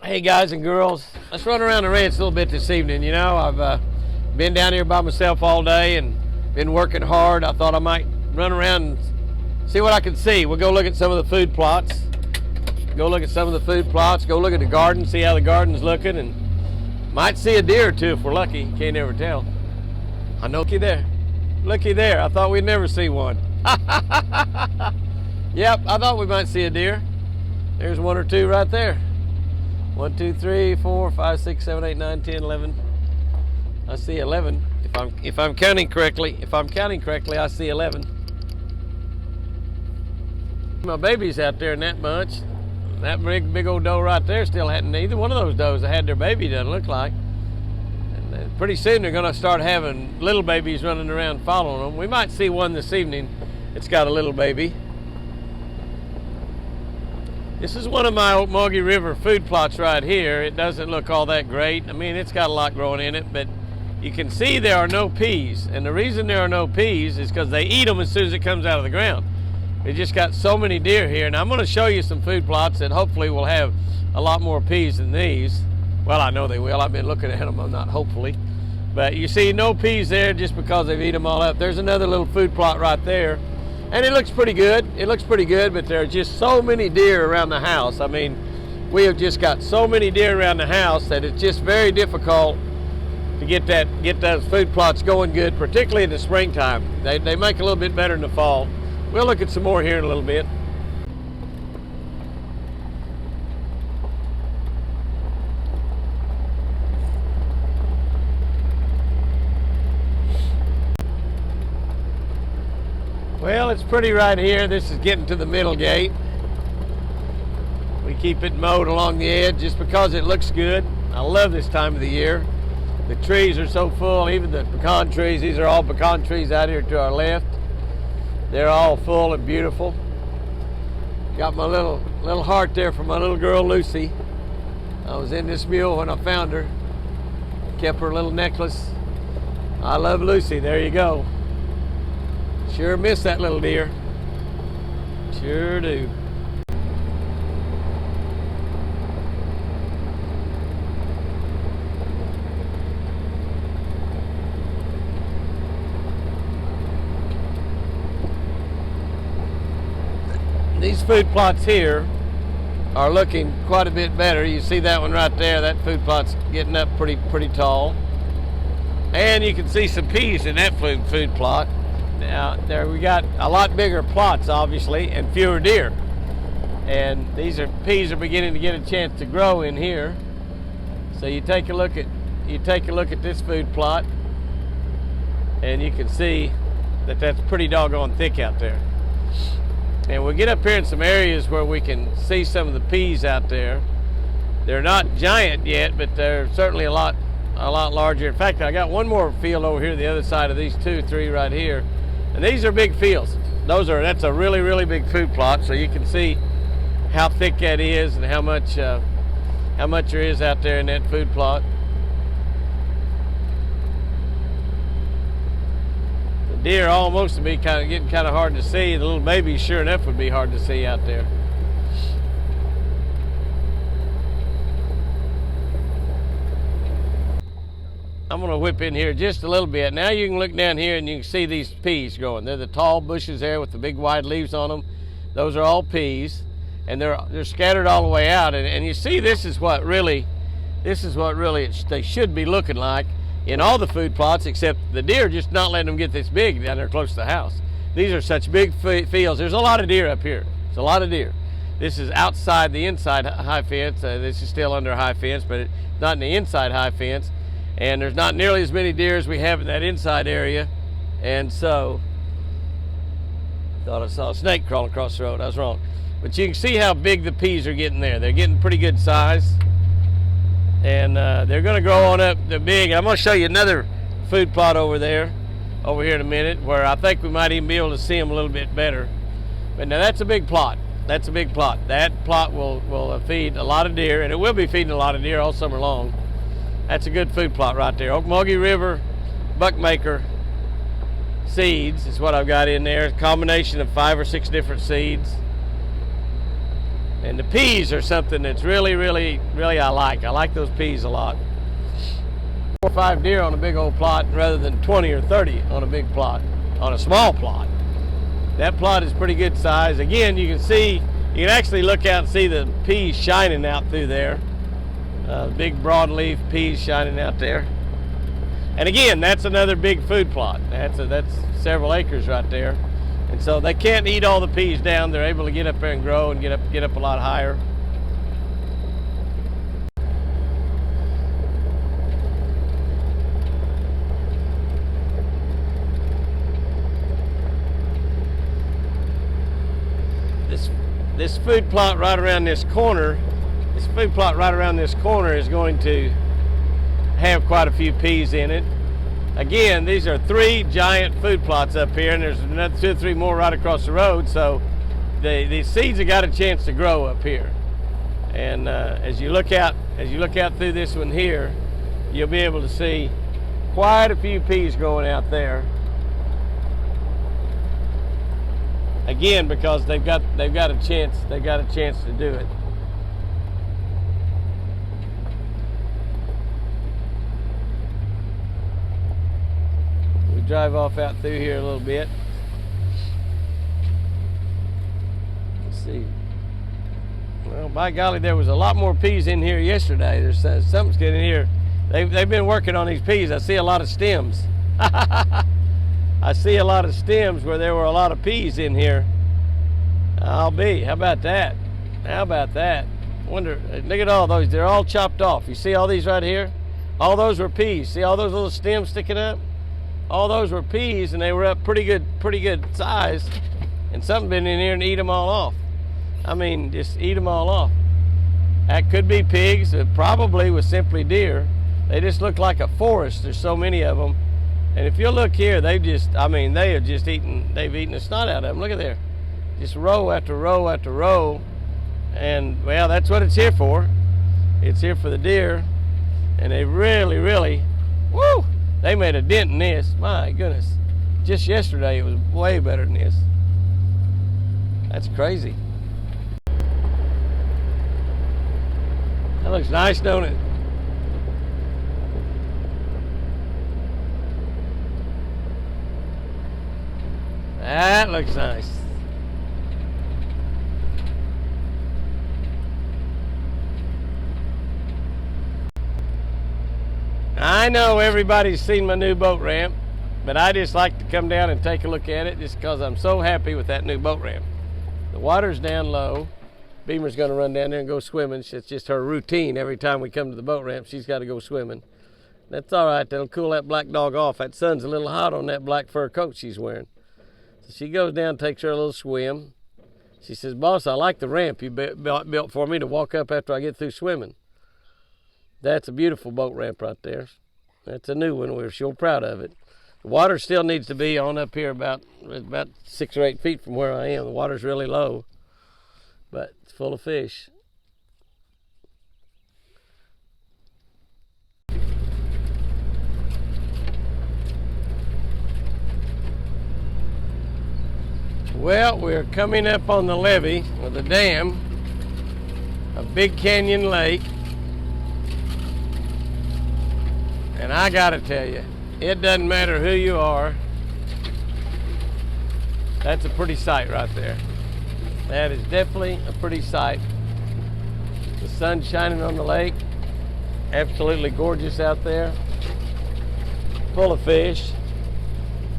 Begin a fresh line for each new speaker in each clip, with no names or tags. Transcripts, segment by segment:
Hey guys and girls, let's run around the ranch a little bit this evening. You know, I've been down here by myself all day and been working hard. I thought I might run around and see what I can see. We'll go look at some of the food plots. Go look at the garden, see how the garden's looking, and might see a deer or two if we're lucky. You can't ever tell. I know, looky there. I thought we'd never see one. Yep, I thought we might see a deer. There's one or two right there. 1, 2, 3, 4, 5, 6, 7, 8, 9, 10, 11. I see 11. If I'm counting correctly, I see 11. My baby's out there in that bunch. That big old doe right there still hadn't, either one of those does had their baby, doesn't look like. And pretty soon they're gonna start having little babies running around following them. We might see one this evening. It's got a little baby. This is one of my Okmulgee River food plots right here. It doesn't look all that great. I mean, it's got a lot growing in it, but you can see there are no peas. And the reason there are no peas is because they eat them as soon as it comes out of the ground. We just got so many deer here. And I'm going to show you some food plots that hopefully will have a lot more peas than these. Well, I know they will. I've been looking at them. I'm not hopefully. But you see no peas there just because they've eaten them all up. There's another little food plot right there. And it looks pretty good. But there are just so many deer around the house. I mean, we have just got so many deer around the house that it's just very difficult to get those food plots going good, particularly in the springtime. They make a little bit better in the fall. We'll look at some more here in a little bit. Well, it's pretty right here. This is getting to the middle gate. We keep it mowed along the edge just because it looks good. I love this time of the year. The trees are so full, even the pecan trees. These are all pecan trees out here to our left. They're all full and beautiful. Got my little heart there for my little girl Lucy. I was in this mule when I found her. Kept her little necklace. I love Lucy. There you go. Sure miss that little deer. Sure do. These food plots here are looking quite a bit better. You see that one right there. That food plot's getting up pretty tall. And you can see some peas in that food plot. Now, there we got a lot bigger plots, obviously, and fewer deer. And peas are beginning to get a chance to grow in here. So you take a look at this food plot, and you can see that that's pretty doggone thick out there. And we'll get up here in some areas where we can see some of the peas out there. They're not giant yet, but they're certainly a lot larger. In fact, I got one more field over here, the other side of these 2, 3 right here. And these are big fields. That's a really big food plot, so you can see how thick that is and how much there is out there in that food plot. The deer almost to be getting kind of hard to see. The little babies, sure enough, would be hard to see out there. I'm going to whip in here just a little bit. Now you can look down here and you can see these peas growing. They're the tall bushes there with the big wide leaves on them. Those are all peas, and they're scattered all the way out. And you see, this is what really they should be looking like in all the food plots, except the deer just not letting them get this big down there close to the house. These are such big fields. There's a lot of deer up here. There's a lot of deer. This is outside the inside high fence. This is still under high fence, but it's not in the inside high fence. And there's not nearly as many deer as we have in that inside area. And so, thought I saw a snake crawling across the road. I was wrong. But you can see how big the peas are getting there. They're getting pretty good size. And they're going to grow on up. They're big. I'm going to show you another food plot over here in a minute, where I think we might even be able to see them a little bit better. But now that's a big plot. That's a big plot. That plot will feed a lot of deer, and it will be feeding a lot of deer all summer long. That's a good food plot right there. Okmulgee River Buckmaker seeds is what I've got in there. A combination of 5 or 6 different seeds. And the peas are something that's really, really, really I like. I like those peas a lot. 4 or 5 deer on a big old plot rather than 20 or 30 on a big plot, on a small plot. That plot is pretty good size. Again, you can actually look out and see the peas shining out through there. Big broadleaf peas shining out there. And again, that's another big food plot. That's several acres right there. And so they can't eat all the peas down. They're able to get up there and grow and get up a lot higher. This food plot right around this corner, is going to have quite a few peas in it. Again, these are 3 giant food plots up here, and there's another 2 or 3 more right across the road. So the seeds have got a chance to grow up here. And as you look out through this one here, you'll be able to see quite a few peas growing out there. Again, because they've got a chance to do it. We drive off out through here a little bit. Let's see. Well, by golly, there was a lot more peas in here yesterday. There's something's getting in here. They've been working on these peas. I see a lot of stems. I see a lot of stems where there were a lot of peas in here. How about that? How about that? Wonder, look at all those. They're all chopped off. You see all these right here? All those were peas. See all those little stems sticking up? All those were peas, and they were up pretty good size. And something been in here and eat them all off. I mean, just eat them all off. That could be pigs. It probably was simply deer. They just look like a forest. There's so many of them. And if you look here, they've eaten the snot out of them. Look at there. Just row after row after row. And, well, that's what it's here for. It's here for the deer. And they really, woo, they made a dent in this. My goodness. Just yesterday, it was way better than this. That's crazy. That looks nice, don't it? That looks nice. I know everybody's seen my new boat ramp, but I just like to come down and take a look at it just because I'm so happy with that new boat ramp. The water's down low. Beamer's going to run down there and go swimming. It's just her routine. Every time we come to the boat ramp, she's got to go swimming. That's all right. That'll cool that black dog off. That sun's a little hot on that black fur coat she's wearing. So she goes down, takes her a little swim. She says, "Boss, I like the ramp you built for me to walk up after I get through swimming." That's a beautiful boat ramp right there. That's a new one. We're sure proud of it. The water still needs to be on up here about 6 or 8 feet from where I am. The water's really low, but it's full of fish. Well, we're coming up on the levee, or the dam, of Big Canyon Lake. And I gotta tell you, it doesn't matter who you are. That's a pretty sight right there. That is definitely a pretty sight. The sun shining on the lake. Absolutely gorgeous out there. Full of fish.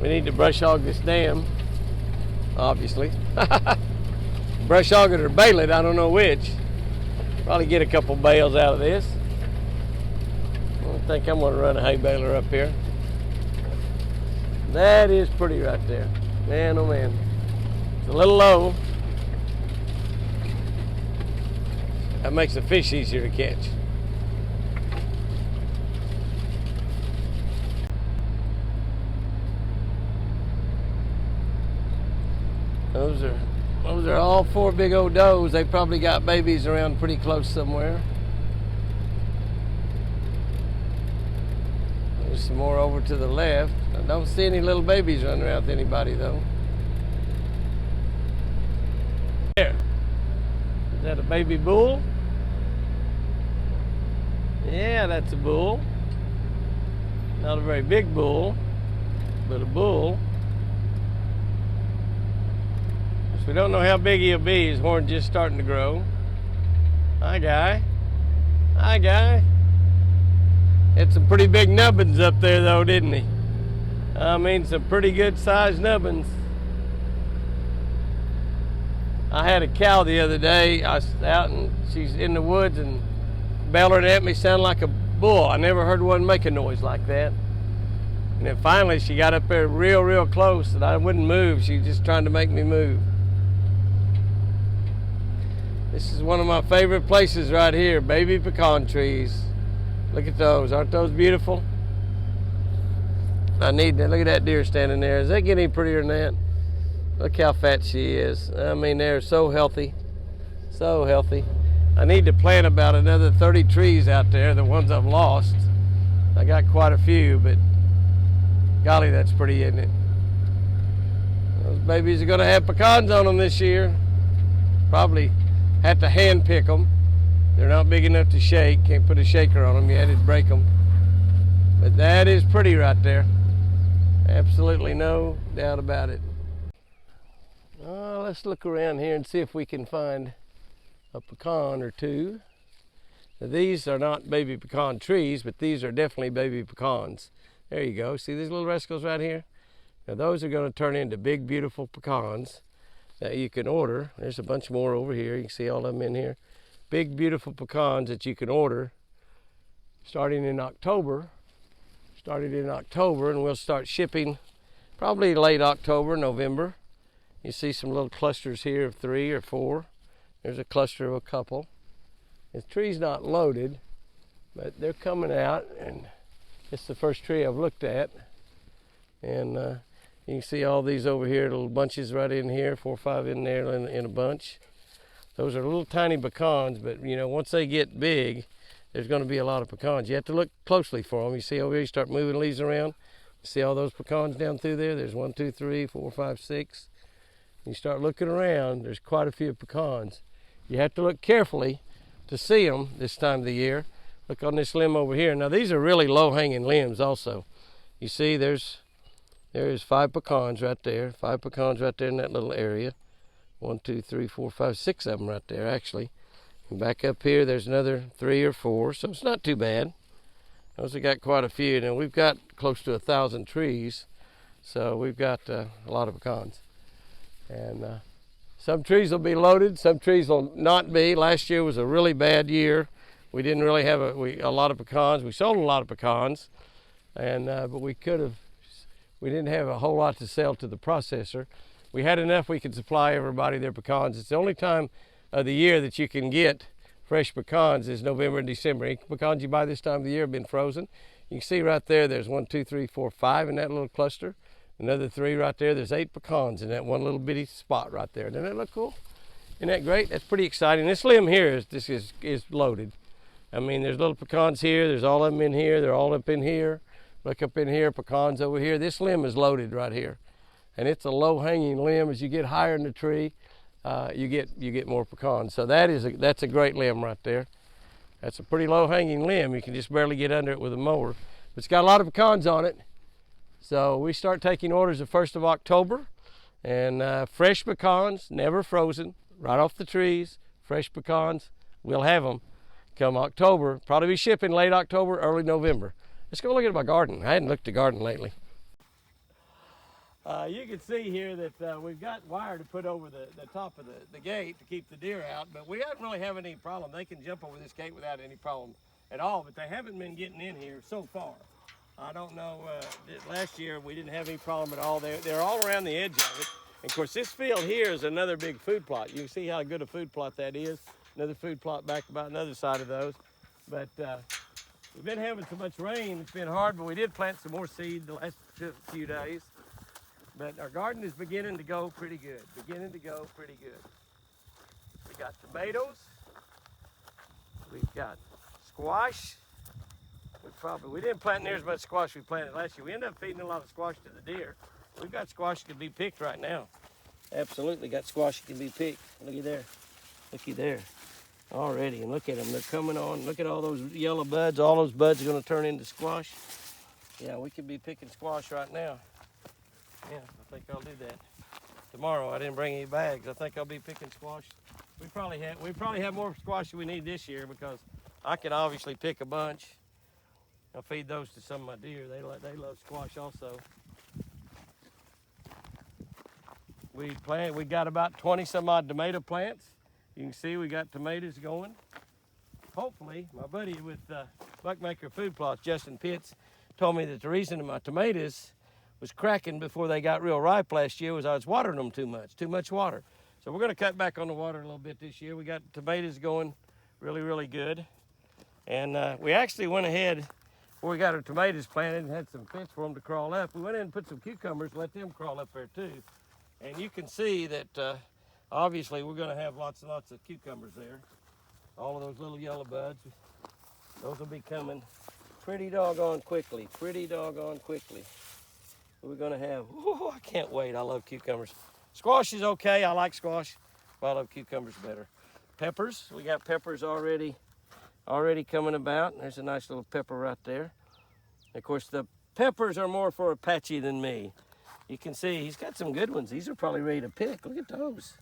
We need to brush hog this dam, obviously. Brush hog it or bale it, I don't know which. Probably get a couple bales out of this. I think I'm going to run a hay baler up here. That is pretty right there. Man, oh man. It's a little low. That makes the fish easier to catch. Those are all 4 big old does. They probably got babies around pretty close somewhere. There's some more over to the left. I don't see any little babies running around with anybody though. There. Is that a baby bull? Yeah, that's a bull. Not a very big bull, but a bull. So we don't know how big he'll be. His horn's just starting to grow. Hi, guy. Hi, guy. Had some pretty big nubbins up there, though, didn't he? I mean, some pretty good sized nubbins. I had a cow the other day. I was out and she's in the woods and bellowing at me, sounded like a bull. I never heard one make a noise like that. And then finally she got up there real close and I wouldn't move. She was just trying to make me move. This is one of my favorite places right here, baby pecan trees. Look at those, aren't those beautiful? I need that. Look at that deer standing there. Does that get any prettier than that? Look how fat she is. I mean, they're so healthy. So healthy. I need to plant about another 30 trees out there, the ones I've lost. I got quite a few, but golly, that's pretty, isn't it? Those babies are going to have pecans on them this year. Probably have to hand pick them. They're not big enough to shake. Can't put a shaker on them yet, it'd break them. But that is pretty right there. Absolutely no doubt about it. Let's look around here and see if we can find a pecan or two. Now, these are not baby pecan trees, but these are definitely baby pecans. There you go. See these little rascals right here? Now those are going to turn into big, beautiful pecans that you can order. There's a bunch more over here. You can see all of them in here. Big, beautiful pecans that you can order starting in October. And we'll start shipping probably late October, November. You see some little clusters here of 3 or 4. There's a cluster of a couple. The tree's not loaded, but they're coming out, and it's the first tree I've looked at. And you can see all these over here, little bunches right in here, 4 or 5 in there in a bunch. Those are little tiny pecans, but you know, once they get big, there's going to be a lot of pecans. You have to look closely for them. You see over here, you start moving leaves around. See all those pecans down through there? There's 1, 2, 3, 4, 5, 6. You start looking around, there's quite a few pecans. You have to look carefully to see them this time of the year. Look on this limb over here. Now these are really low-hanging limbs also. You see there's 5 pecans right there. 5 pecans right there in that little area. 1, 2, 3, 4, 5, 6 of them right there actually. And back up here there's another 3 or 4, so it's not too bad. Those have got quite a few. Now we've got close to 1,000 trees, so we've got a lot of pecans. And some trees will be loaded, some trees will not be. Last year was a really bad year. We didn't really have a lot of pecans. We sold a lot of pecans, and but we didn't have a whole lot to sell to the processor. We had enough we could supply everybody their pecans. It's the only time of the year that you can get fresh pecans is November and December. Any pecans you buy this time of the year have been frozen. You can see right there, there's 1, 2, 3, 4, 5 in that little cluster. Another 3 right there. There's 8 pecans in that one little bitty spot right there. Doesn't that look cool? Isn't that great? That's pretty exciting. This limb here is loaded. I mean, there's little pecans here. There's all of them in here. They're all up in here. Look up in here, pecans over here. This limb is loaded right here. And it's a low-hanging limb. As you get higher in the tree, you get more pecans. So that's a great limb right there. That's a pretty low-hanging limb. You can just barely get under it with a mower. But it's got a lot of pecans on it. So we start taking orders the 1st of October, and fresh pecans, never frozen, right off the trees, fresh pecans, we'll have them come October. Probably be shipping late October, early November. Let's go look at my garden. I hadn't looked at the garden lately. You can see here that we've got wire to put over the top of the gate to keep the deer out, but we haven't really had any problem. They can jump over this gate without any problem at all, but they haven't been getting in here so far. I don't know, last year we didn't have any problem at all. They're all around the edge of it. And of course, this field here is another big food plot. You can see how good a food plot that is. Another food plot back about another side of those. But we've been having so much rain, it's been hard, but we did plant some more seed the last few days. But our garden is beginning to go pretty good. We got tomatoes. We've got squash. We didn't plant near as much squash we planted last year. We ended up feeding a lot of squash to the deer. We've got squash that can be picked right now. Absolutely got squash that can be picked. Look at there. Looky there. Already, and look at them. They're coming on. Look at all those yellow buds. All those buds are going to turn into squash. Yeah, we could be picking squash right now. Yeah, I think I'll do that. Tomorrow, I didn't bring any bags. I think I'll be picking squash. We probably have more squash than we need this year because I can obviously pick a bunch. I'll feed those to some of my deer. They love squash also. We got about 20 some odd tomato plants. You can see we got tomatoes going. Hopefully, my buddy with Buckmaker Food Plots, Justin Pitts, told me that the reason my tomatoes was cracking before they got real ripe last year was I was watering them too much water. So we're going to cut back on the water a little bit this year. We got tomatoes going really, really good. And we actually went ahead, before we got our tomatoes planted and had some fence for them to crawl up, we went in and put some cucumbers, let them crawl up there too. And you can see that obviously we're going to have lots and lots of cucumbers there. All of those little yellow buds, those will be coming pretty doggone quickly, We're going to have, oh, I can't wait. I love cucumbers. Squash is okay. I like squash, but I love cucumbers better. Peppers, we got peppers already coming about. There's a nice little pepper right there. Of course, the peppers are more for Apache than me. You can see he's got some good ones. These are probably ready to pick. Look at those.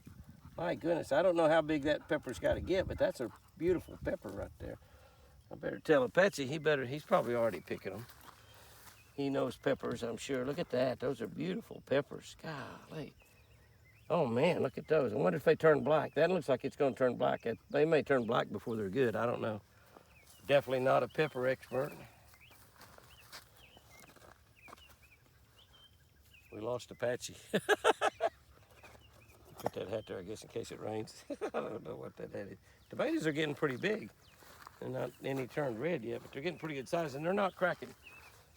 My goodness, I don't know how big that pepper's got to get, but that's a beautiful pepper right there. I better tell Apache, he's probably already picking them. He knows peppers, I'm sure. Look at that. Those are beautiful peppers. Golly. Oh, man, look at those. I wonder if they turn black. That looks like it's going to turn black. They may turn black before they're good. I don't know. Definitely not a pepper expert. We lost Apache. Put that hat there, I guess, in case it rains. I don't know what that hat is. Tomatoes are getting pretty big. They're not any turned red yet, but they're getting pretty good size, and they're not cracking.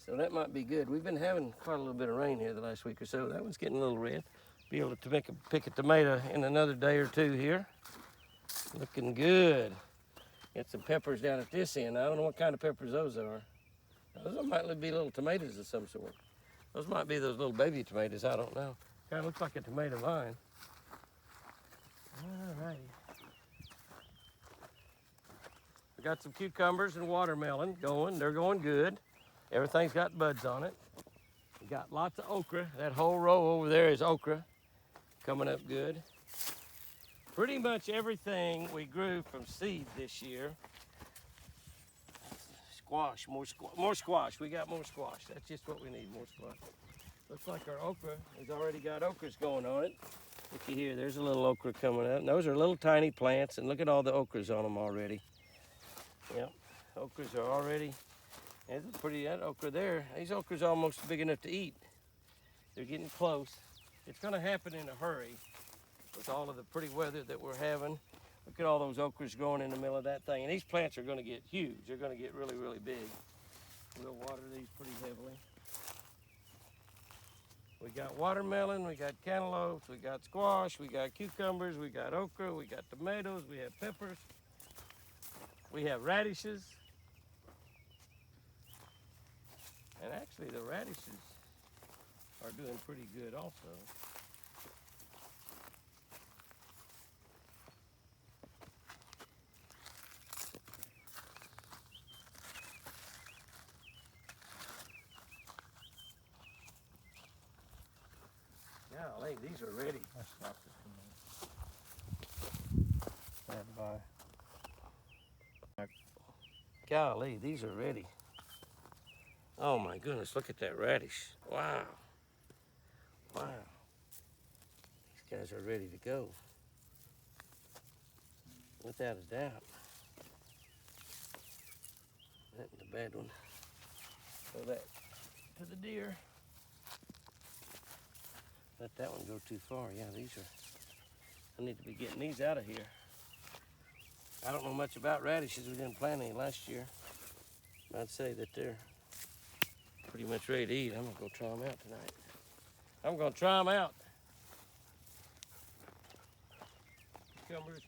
So that might be good. We've been having quite a little bit of rain here the last week or so. That one's getting a little red. Be able to pick a tomato in another day or two here. Looking good. Got some peppers down at this end. I don't know what kind of peppers those are. Those might be little tomatoes of some sort. Those might be those little baby tomatoes. I don't know. Kind of looks like a tomato vine. All righty. We got some cucumbers and watermelon going. They're going good. Everything's got buds on it. We got lots of okra. That whole row over there is okra. Coming up good. Pretty much everything we grew from seed this year. Squash, more squash. We got more squash. That's just what we need, more squash. Looks like our okra has already got okras going on it. Looky here, there's a little okra coming up. And those are little tiny plants, and look at all the okras on them already. Yep, okras are already, there's a pretty, that okra there, these okras are almost big enough to eat. They're getting close. It's gonna happen in a hurry with all of the pretty weather that we're having. Look at all those okras growing in the middle of that thing. And these plants are gonna get huge. They're gonna get really, really big. We'll water these pretty heavily. We got watermelon, we got cantaloupes, we got squash, we got cucumbers, we got okra, we got tomatoes, we have peppers, we have radishes. And actually the radishes are doing pretty good also. Golly, these are ready.
I stopped it for a minute. Stand by.
Golly, these are ready. Oh my goodness, look at that radish. Wow. Wow. These guys are ready to go. Without a doubt. That's the bad one. Throw that to the deer. Let that one go too far. Yeah, these are, I need to be getting these out of here. I don't know much about radishes. We didn't plant any last year. I'd say that they're pretty much ready to eat. I'm gonna go try them out tonight. I'm gonna try them out. Cucumbers.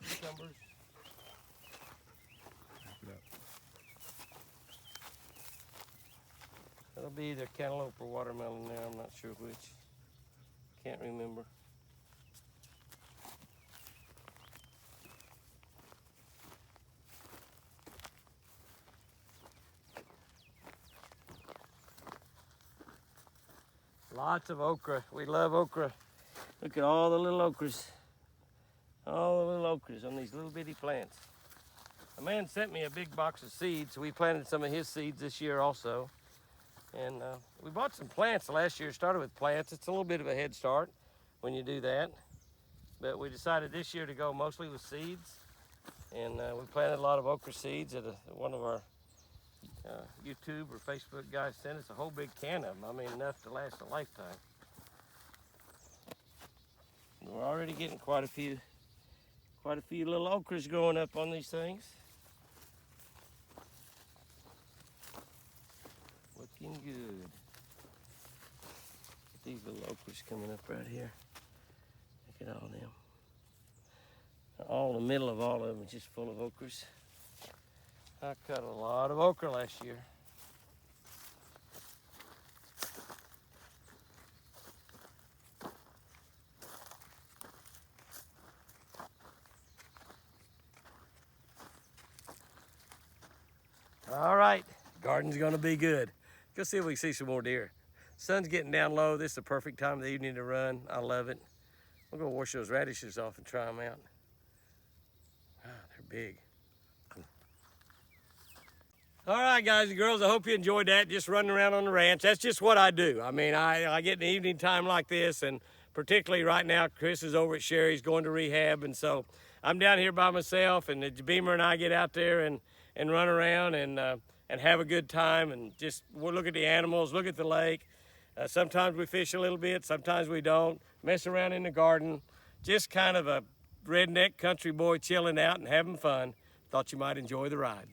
That'll be either cantaloupe or watermelon there. I'm not sure which. Can't remember. Lots of okra. We love okra. Look at all the little okras. All the little okras on these little bitty plants. A man sent me a big box of seeds, so we planted some of his seeds this year also. And we bought some plants last year. Started with plants. It's a little bit of a head start when you do that. But we decided this year to go mostly with seeds. And we planted a lot of okra seeds at one of our YouTube or Facebook guys sent us a whole big can of them. I mean, enough to last a lifetime. We're already getting quite a few little okras growing up on these things. Looking good. These little okras coming up right here. Look at all of them. All in the middle of all of them is just full of okras. I cut a lot of okra last year. All right, garden's gonna be good. Go see if we can see some more deer. Sun's getting down low. This is the perfect time of the evening to run. I love it. I'm gonna wash those radishes off and try them out. Ah, they're big. All right, guys and girls, I hope you enjoyed that, just running around on the ranch. That's just what I do. I mean, I get in the evening time like this, and particularly right now, Chris is over at Sherry's going to rehab, and so I'm down here by myself, and Beamer and I get out there and run around and have a good time, and just we'll look at the animals, look at the lake. Sometimes we fish a little bit, sometimes we don't. Mess around in the garden. Just kind of a redneck country boy chilling out and having fun. Thought you might enjoy the ride.